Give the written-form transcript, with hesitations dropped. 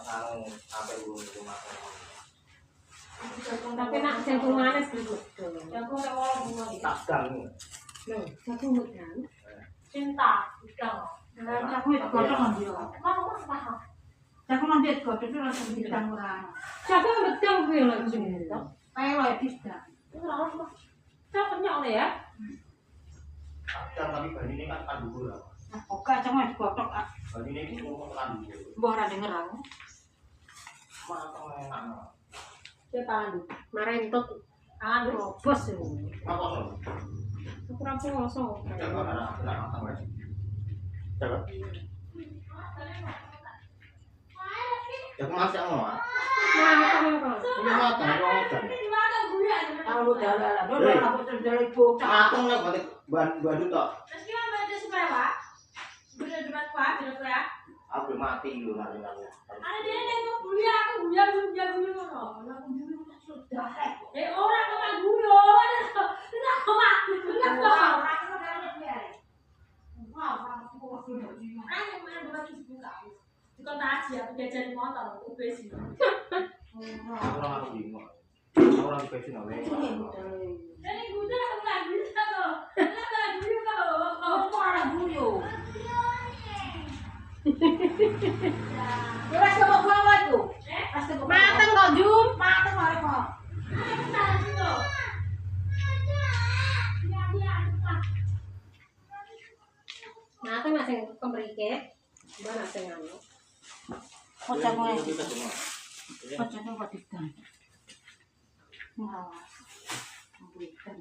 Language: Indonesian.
anu sampai rumah. Tapi nak jagung manis dulu. Jagung lewat bunga itu. Takdang. Loh, jagung udang. Cinta, udang. Jagung itu godhong dia. Mau apa? Jagung nanti godhong itu langsung didang ora. Jagung udang kuwi lho sing. Kayak wae didang. Ora apa. Cak kenyang ya. Takdang tapi bani ini kan dhuwur. Oke, jagung itu godhong. Bani ini ngomong kan dhuwur. Mbah ora denger aku. Mateng enak. Dia tangan marentot. Tangan robos ini. Apa sono? Aku ora poso. Coba ana mateng wes. Coba. Jagung masak ngono. Mateng kok. Ini mateng mateng. Tahu dalan. Lho aku terjadi bocah. Mateng nek bandu tok. Terus ki ambil supaya Pak. Sudah debat Pak, debat ya. Aku mati lho nang aku. Ada dia yang buli aku buli ngono. Aku buli sudah. Orang kok kan guyo. Tidak kok Pak. Tidak kok. Orang kok dari dia. Wah, aku kok sudah di. Ayo main debat buka. Bukan tadi aku jajan motor aku besi. Orang aku bingung. Orang besi nang lek. Jadi guda aku lagi bisa kok. Lagi juga kok. Apa ora guyu? Ora coba bawa itu. Pasti Mateng kok, Jum. mateng wae kok. Mateng nak sing kemrike. Mbak nak sing anu. Kok jagung itu. Kok jagung kok didang. Ngawas. Mburikan.